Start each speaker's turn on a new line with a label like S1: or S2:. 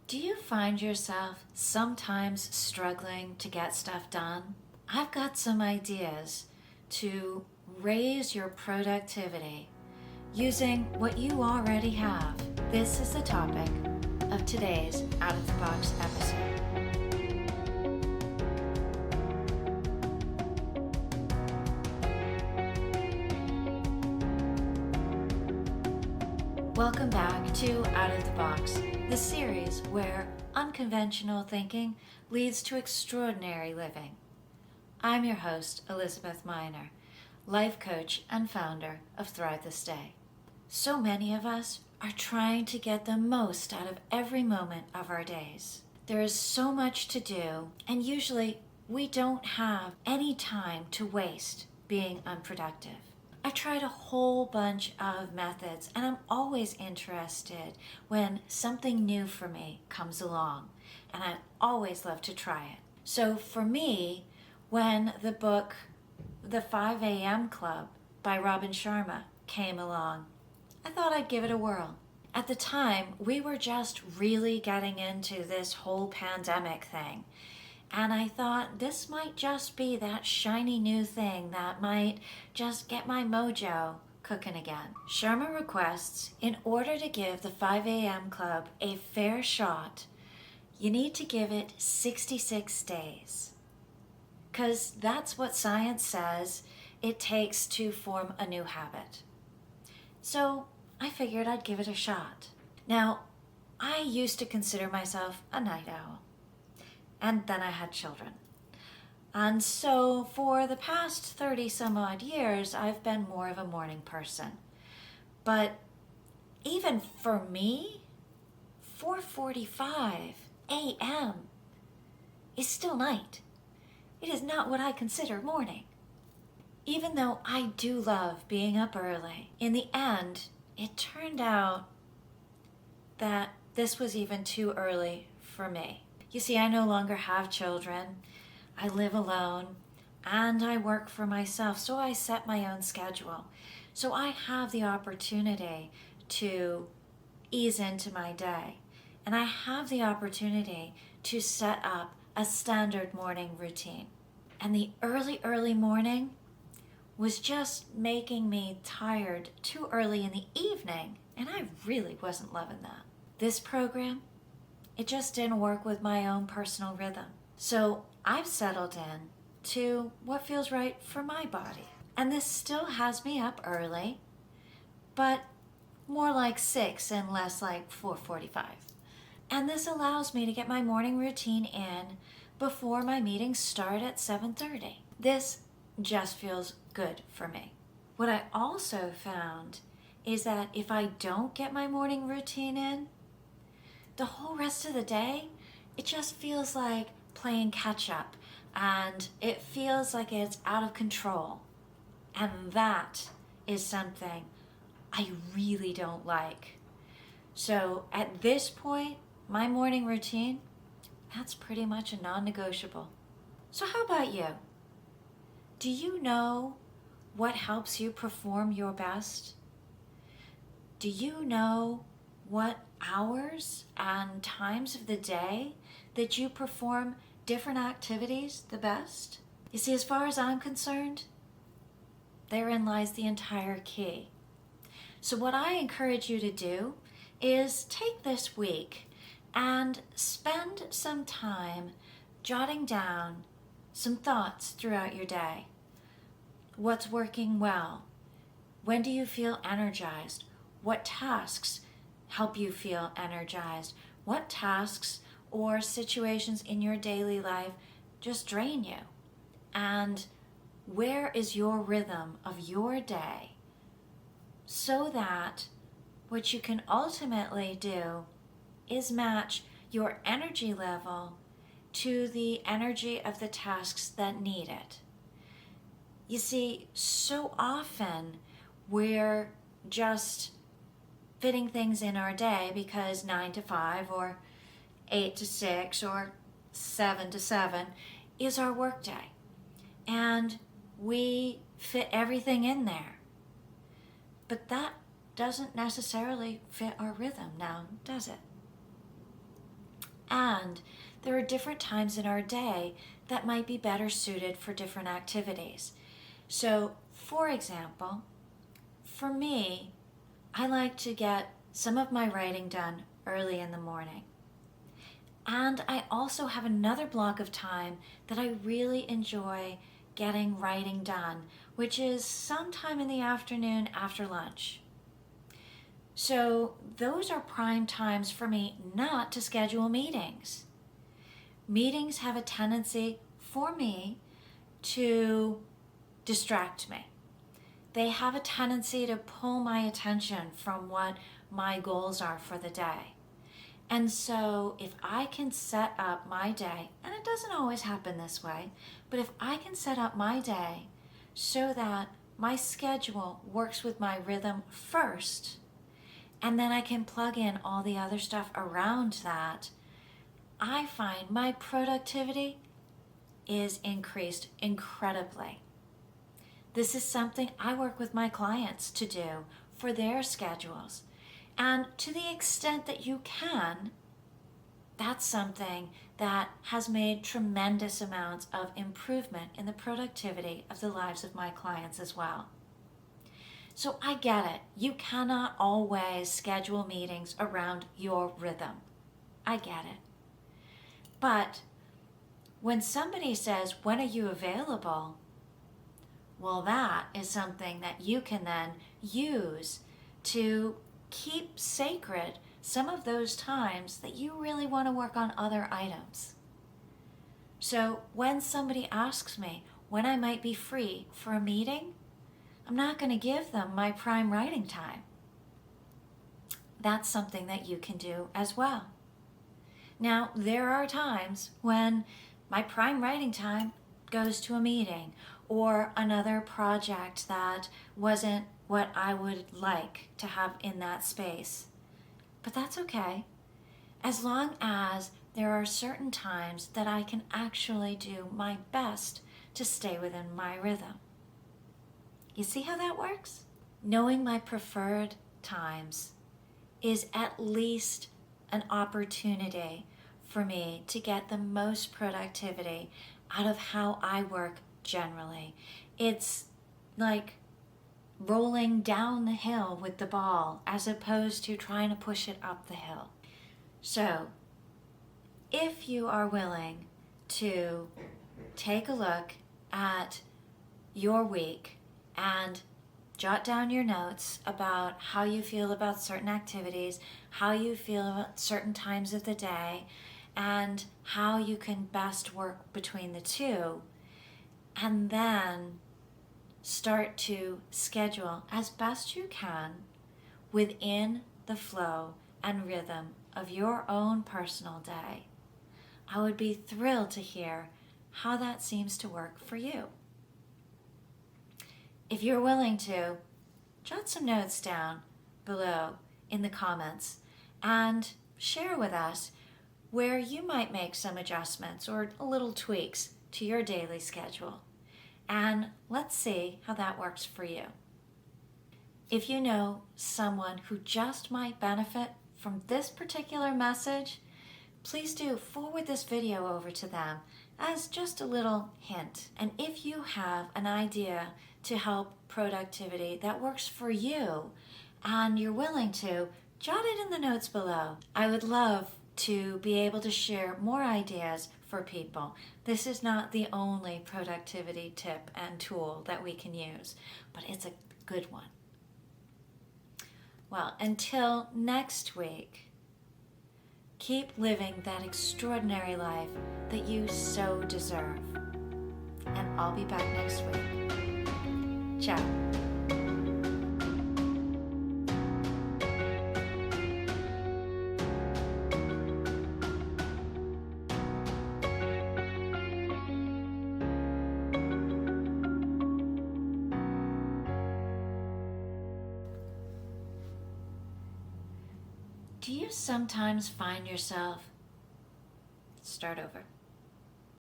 S1: Do you find yourself sometimes struggling to get stuff done? I've got some ideas to raise your productivity using what you already have. This is the topic of today's Out of the Box episode. Welcome back to Out of the Box, the series where unconventional thinking leads to extraordinary living. I'm your host, Elizabeth Miner, life coach and founder of Thrive This Day. So many of us are trying to get the most out of every moment of our days. There is so much to do, and usually we don't have any time to waste being unproductive. I tried a whole bunch of methods, and I'm always interested when something new for me comes along, and I always love to try it. So for me, when the book The 5 a.m. Club by Robin Sharma came along, I thought I'd give it a whirl. At the time, we were just really getting into this whole pandemic thing. And I thought this might just be that shiny new thing that might just get my mojo cooking again. Sharma requests, in order to give the 5 a.m. Club a fair shot, you need to give it 66 days. Because that's what science says it takes to form a new habit. So I figured I'd give it a shot. Now, I used to consider myself a night owl. And then I had children. And so for the past 30 some odd years, I've been more of a morning person. But even for me, 4:45 a.m. is still night. It is not what I consider morning. Even though I do love being up early, in the end, it turned out that this was even too early for me. You see, I no longer have children, I live alone, and I work for myself, so I set my own schedule. So I have the opportunity to ease into my day, and I have the opportunity to set up a standard morning routine. And the early morning was just making me tired too early in the evening, and I really wasn't loving that. This program, it just didn't work with my own personal rhythm. So I've settled in to what feels right for my body. And this still has me up early, but more like 6 and less like 4:45. And this allows me to get my morning routine in before my meetings start at 7:30. This just feels good for me. What I also found is that if I don't get my morning routine in, the whole rest of the day, it just feels like playing catch up, and it feels like it's out of control. And that is something I really don't like. So at this point, my morning routine, that's pretty much a non-negotiable. So how about you? Do you know what helps you perform your best? Do you know what hours and times of the day that you perform different activities the best? You see, as far as I'm concerned, therein lies the entire key. So what I encourage you to do is take this week and spend some time jotting down some thoughts throughout your day. What's working well? When do you feel energized? What tasks help you feel energized? What tasks or situations in your daily life just drain you? And where is your rhythm of your day, so that what you can ultimately do is match your energy level to the energy of the tasks that need it. You see, so often we're just fitting things in our day because 9 to 5 or 8 to 6 or 7 to 7 is our work day. And we fit everything in there. But that doesn't necessarily fit our rhythm now, does it? And there are different times in our day that might be better suited for different activities. So, for example, for me, I like to get some of my writing done early in the morning. And I also have another block of time that I really enjoy getting writing done, which is sometime in the afternoon after lunch. So those are prime times for me not to schedule meetings. Meetings have a tendency for me to distract me. They have a tendency to pull my attention from what my goals are for the day. And so if I can set up my day, and it doesn't always happen this way, but if I can set up my day so that my schedule works with my rhythm first, and then I can plug in all the other stuff around that, I find my productivity is increased incredibly. This is something I work with my clients to do for their schedules. And to the extent that you can, that's something that has made tremendous amounts of improvement in the productivity of the lives of my clients as well. So I get it. You cannot always schedule meetings around your rhythm. I get it. But when somebody says, "When are you available?" well, that is something that you can then use to keep sacred some of those times that you really want to work on other items. So when somebody asks me when I might be free for a meeting, I'm not going to give them my prime writing time. That's something that you can do as well. Now, there are times when my prime writing time goes to a meeting or another project that wasn't what I would like to have in that space. But that's okay, as long as there are certain times that I can actually do my best to stay within my rhythm. You see how that works? Knowing my preferred times is at least an opportunity for me to get the most productivity out of how I work generally. It's like rolling down the hill with the ball as opposed to trying to push it up the hill. So, if you are willing to take a look at your week and jot down your notes about how you feel about certain activities, how you feel about certain times of the day, and how you can best work between the two, and then start to schedule as best you can within the flow and rhythm of your own personal day. I would be thrilled to hear how that seems to work for you. If you're willing to, jot some notes down below in the comments and share with us where you might make some adjustments or little tweaks to your daily schedule. And let's see how that works for you. If you know someone who just might benefit from this particular message, please do forward this video over to them as just a little hint. And if you have an idea to help productivity that works for you and you're willing to, jot it in the notes below. I would love to be able to share more ideas for people. This is not the only productivity tip and tool that we can use, but it's a good one. Well, until next week, keep living that extraordinary life that you so deserve. And I'll be back next week. Ciao. Do you sometimes find yourself... Start over.